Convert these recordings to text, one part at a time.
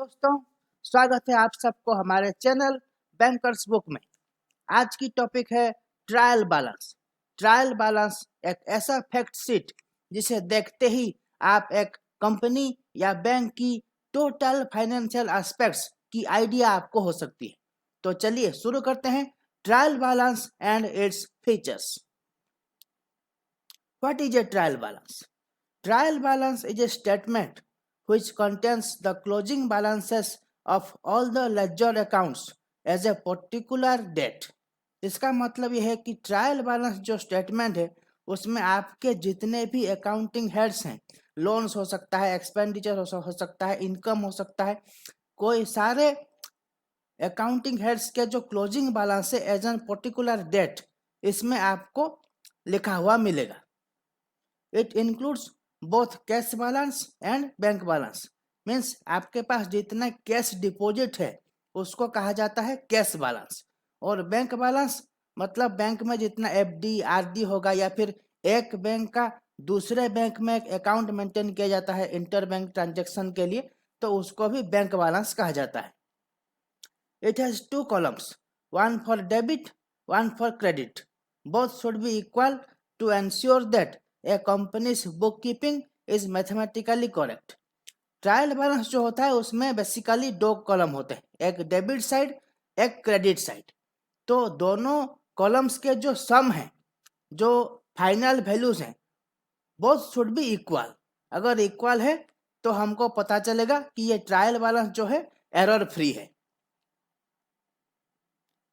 दोस्तों, स्वागत है आप सबको हमारे चैनल बैंकर्स बुक में। आज की टॉपिक है ट्रायल बैलेंस। ट्रायल बैलेंस एक ऐसा फैक्ट शीट जिसे देखते ही आप एक कंपनी या बैंक की टोटल फाइनेंशियल एस्पेक्ट्स की आइडिया आपको हो सकती है। तो चलिए शुरू करते हैं। Trial balance and its features. What is a trial balance? Trial balance is a statement which contains the closing balances of all the ledger accounts as a particular date. इसका मतलब यह है कि ट्रायल बैलेंस जो statement है उसमें आपके जितने भी अकाउंटिंग हेड्स हैं, लोन्स हो सकता है, एक्सपेंडिचर हो सकता है, इनकम हो सकता है, कोई सारे अकाउंटिंग हेड्स के जो क्लोजिंग बैलेंस है एज एन पर्टिकुलर डेट, इसमें आपको लिखा हुआ मिलेगा। It includes both cash balance and bank balance. Means आपके पास जितना कैश डिपॉजिट है उसको कहा जाता है कैश बैलेंस, और बैंक बैलेंस मतलब बैंक में जितना एफडी आरडी होगा या फिर एक बैंक का दूसरे बैंक में एक अकाउंट मेंटेन किया जाता है इंटर बैंक ट्रांजेक्शन के लिए, तो उसको भी बैंक बैलेंस कहा जाता है। It has 2 columns, one for debit, one for credit. Both should be equal to ensure that a company's bookkeeping is mathematically correct. Trial balance जो होता है उसमें बेसिकली 2 कॉलम होते हैं, एक डेबिट साइड, एक क्रेडिट साइड। तो दोनों कॉलम्स के जो सम है, जो फाइनल वैल्यूज हैं, बोथ शुड बी इक्वल। अगर इक्वल है तो हमको पता चलेगा कि ये ट्रायल बैलेंस जो है एरर फ्री है।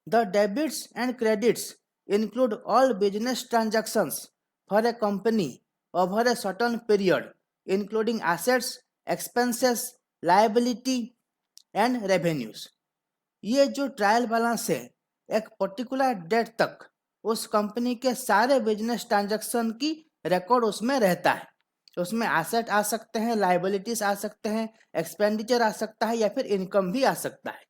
The debits and credits include all business transactions for a company over a certain period, including assets, expenses, liability and revenues. ये जो ट्रायल बैलेंस है एक पर्टिकुलर डेट तक उस कंपनी के सारे बिजनेस ट्रांजैक्शन की रिकॉर्ड उसमें रहता है। उसमें एसेट आ सकते हैं, लाइबिलिटीज आ सकते हैं, एक्सपेंडिचर आ सकता है या फिर इनकम भी आ सकता है।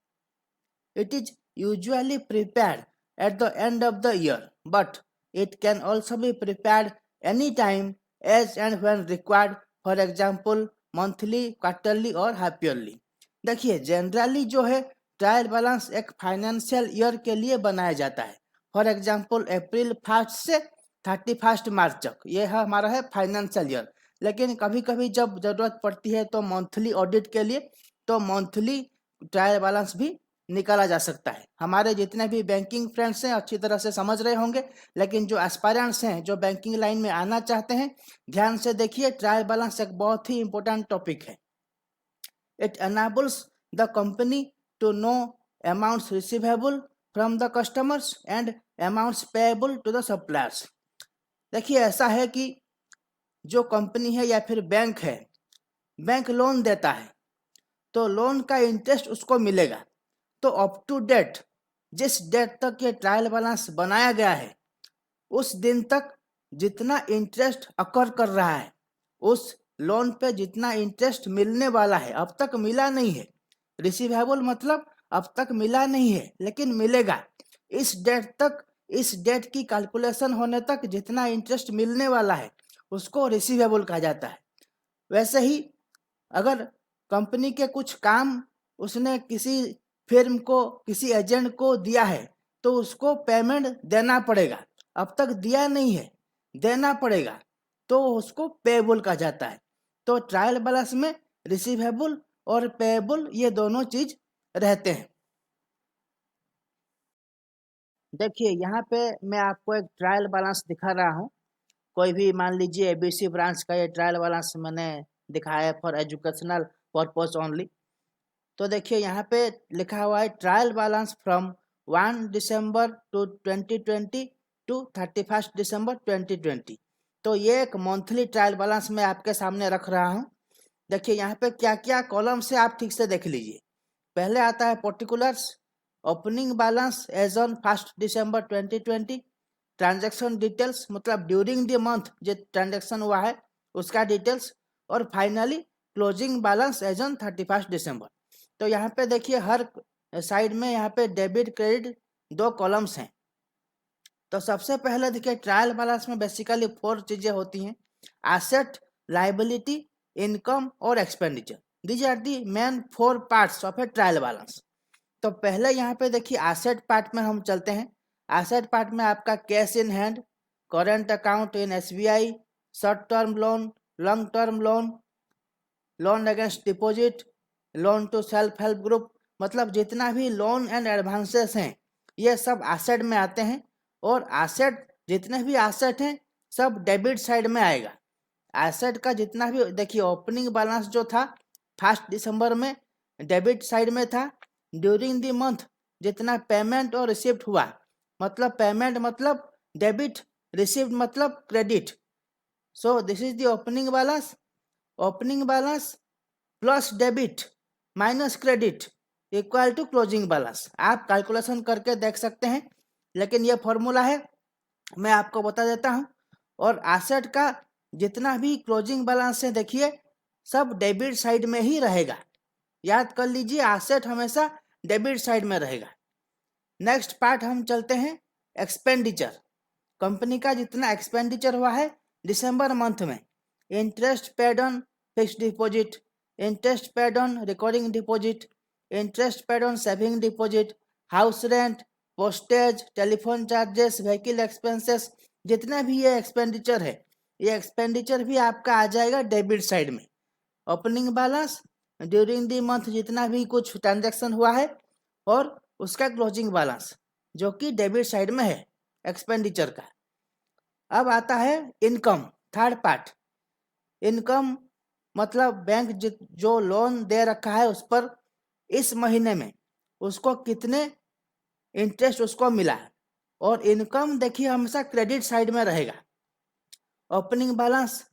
It is usually prepared at the end of the year, but it can also be prepared anytime as and when required, for example monthly, quarterly और half yearly. देखिए जनरली जो है ट्रायल बैलेंस एक financial year के लिए बनाया जाता है। फॉर एग्जाम्पल अप्रैल 1 से 31 मार्च तक ये है हमारा है फाइनेंशियल ईयर। लेकिन कभी कभी जब जरूरत पड़ती है तो मंथली ऑडिट के लिए तो मंथली ट्रायल बैलेंस भी निकाला जा सकता है। हमारे जितने भी बैंकिंग फ्रेंड्स हैं अच्छी तरह से समझ रहे होंगे, लेकिन जो एस्पायरेंट्स हैं, जो बैंकिंग लाइन में आना चाहते हैं, ध्यान से देखिए, ट्रायल बैलेंस एक बहुत ही इंपॉर्टेंट टॉपिक है। It enables the company to know amounts receivable from the customers and amounts payable to the suppliers. देखिए ऐसा है कि जो कंपनी है या फिर बैंक है, बैंक लोन देता है तो लोन का इंटरेस्ट उसको मिलेगा। तो अप टू डेट जिस डेट तक ये ट्रायल बैलेंस बनाया गया है उस दिन तक जितना इंटरेस्ट अकर कर रहा है, उस लोन पे जितना इंटरेस्ट मिलने वाला है, अब तक मिला नहीं है, रिसीवेबल मतलब अब तक मिला नहीं है लेकिन मिलेगा, इस डेट तक, इस डेट की कैलकुलेशन होने तक जितना इंटरेस्ट मिलने वाला है उसको रिसीवेबल कहा जाता है। वैसे ही अगर कंपनी के कुछ काम उसने किसी फिर्म को, किसी एजेंट को दिया है तो उसको पेमेंट देना पड़ेगा, अब तक दिया नहीं है, देना पड़ेगा, तो उसको पेएबल कहा जाता है। तो ट्रायल बैलेंस में रिसीवेबल और पेएबल ये दोनों चीज रहते हैं। देखिए यहाँ पे मैं आपको एक ट्रायल बैलेंस दिखा रहा हूँ। कोई भी मान लीजिए एबीसी ब्रांच का ये ट्रायल बैलेंस मैंने दिखाया है फॉर एजुकेशनल पर्पस ओनली। तो देखिए यहाँ पे लिखा हुआ है trial balance from 1 December to 2020 to 31 December 2020। तो ये एक मंथली ट्रायल बैलेंस मैं आपके सामने रख रहा हूँ। देखिए यहाँ पे क्या क्या कॉलम से आप ठीक से देख लीजिए। पहले आता है particulars, opening balance as on 1 December 2020, transaction details मतलब ड्यूरिंग द मंथ जो ट्रांजैक्शन हुआ है उसका डिटेल्स, और finally closing balance as on 31 December. तो यहाँ पे देखिए हर साइड में यहाँ पे डेबिट क्रेडिट 2 कॉलम्स हैं। तो सबसे पहले देखिए ट्रायल बैलेंस में बेसिकली 4 चीजें होती हैं, एसेट, लाइबिलिटी, इनकम और expenditure. These are the main 4 parts of a trial balance. तो पहले यहाँ पे देखिए एसेट पार्ट में हम चलते हैं। एसेट पार्ट में आपका cash in hand, current account in SBI, short term loan, long term loan, loan against deposit, loan to self help group, मतलब जितना भी लोन एंड एडवांसेस हैं ये सब एसेट में आते हैं। और एसेट जितने भी एसेट हैं सब डेबिट साइड में आएगा। एसेट का जितना भी देखिए ओपनिंग बैलेंस जो था 1 दिसंबर में डेबिट साइड में था। ड्यूरिंग द मंथ जितना पेमेंट और रिसिप्ट हुआ, मतलब पेमेंट मतलब डेबिट, रिसिप्ट मतलब credit. So this is the opening balance. Opening balance plus debit minus credit equal to closing balance. आप कैलकुलेशन करके देख सकते हैं, लेकिन ये फॉर्मूला है, मैं आपको बता देता हूँ। और एसेट का जितना भी क्लोजिंग बैलेंस है देखिए सब डेबिट साइड में ही रहेगा। याद कर लीजिए एसेट हमेशा डेबिट साइड में रहेगा। नेक्स्ट पार्ट हम चलते हैं एक्सपेंडिचर। कंपनी का जितना एक्सपेंडिचर हुआ है दिसंबर मंथ में, interest paid on fixed deposit, interest paid on recurring deposit, interest paid on saving deposit, house rent, postage, telephone charges, vehicle expenses, जितना भी ये एक्सपेंडिचर है ये एक्सपेंडिचर भी आपका आ जाएगा डेबिट साइड में। Opening balance during the month जितना भी कुछ ट्रांजैक्शन हुआ है और उसका क्लोजिंग बैलेंस जो कि डेबिट साइड में है एक्सपेंडिचर का। अब आता है इनकम, थर्ड पार्ट। इनकम मतलब बैंक जो लोन दे रखा है उस पर इस महीने में उसको कितने इंटरेस्ट उसको मिला है। और इनकम देखिए हमेशा क्रेडिट साइड में रहेगा। ओपनिंग बैलेंस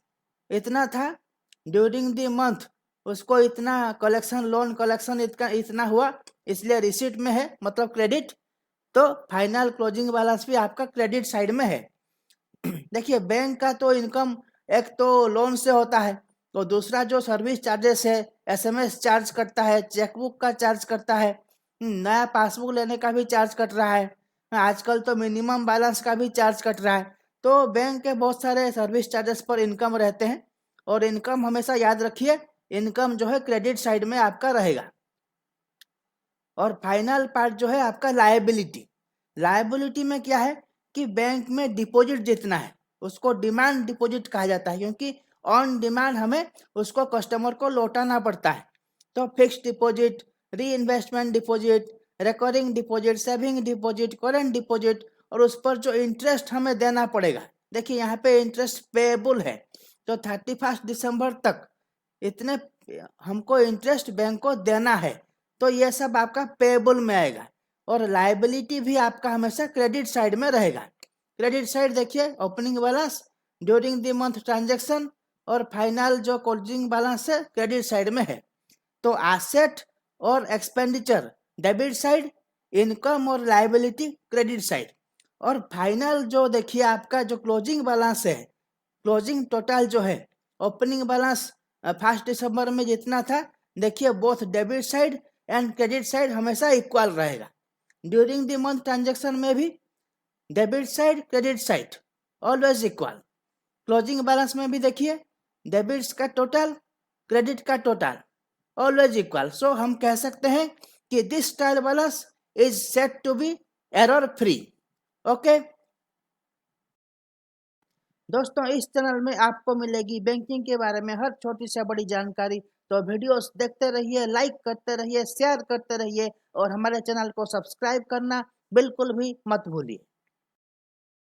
इतना था, ड्यूरिंग द मंथ उसको इतना कलेक्शन, लोन कलेक्शन इतना हुआ, इसलिए रिसीट में है मतलब क्रेडिट। तो फाइनल क्लोजिंग बैलेंस भी आपका क्रेडिट साइड में है। देखिए बैंक का तो इनकम एक तो लोन से होता है, तो दूसरा जो सर्विस चार्जेस है, एसएमएस चार्ज करता है, चेकबुक का चार्ज करता है, नया पासबुक लेने का भी चार्ज कट रहा है, आजकल तो मिनिमम बैलेंस का भी चार्ज कट रहा है। तो बैंक के बहुत सारे सर्विस चार्जेस पर इनकम रहते हैं। और इनकम हमेशा याद रखिए, इनकम जो है क्रेडिट साइड में आपका रहेगा। और फाइनल पार्ट जो है आपका लायबिलिटी। लायबिलिटी में क्या है कि बैंक में डिपॉजिट जितना है उसको डिमांड डिपॉजिट कहा जाता है, क्योंकि ऑन डिमांड हमें उसको कस्टमर को लौटाना पड़ता है। तो फिक्स्ड डिपॉजिट, री investment deposit, recurring deposit, saving deposit, current deposit, और उस पर जो इंटरेस्ट हमें देना पड़ेगा, देखिए यहाँ पे इंटरेस्ट पेएबल है, तो 31 दिसंबर तक इतने हमको इंटरेस्ट बैंक को देना है, तो ये सब आपका पेएबल में आएगा। और लायबिलिटी भी आपका हमेशा क्रेडिट साइड में रहेगा। क्रेडिट साइड देखिए opening balance, during the month transaction, और फाइनल जो क्लोजिंग बैलेंस है क्रेडिट साइड में है। तो एसेट और एक्सपेंडिचर डेबिट साइड, इनकम और लायबिलिटी क्रेडिट साइड। और फाइनल जो देखिए आपका जो क्लोजिंग बैलेंस है, क्लोजिंग टोटल जो है, ओपनिंग बैलेंस 1 दिसंबर में जितना था, देखिए both debit side and credit side हमेशा इक्वल रहेगा। ड्यूरिंग द मंथ ट्रांजैक्शन में भी debit side credit side always equal. Closing balance में भी देखिए डेबिट्स का टोटल, क्रेडिट का टोटल ऑलवेज इक्वल। सो हम कह सकते हैं कि this trial balance is set to be error free. Okay दोस्तों, इस चैनल में आपको मिलेगी बैंकिंग के बारे में हर छोटी से बड़ी जानकारी। तो वीडियोस देखते रहिए, लाइक करते रहिए, शेयर करते रहिए, और हमारे चैनल को सब्सक्राइब करना बिल्कुल भी मत भूलिए।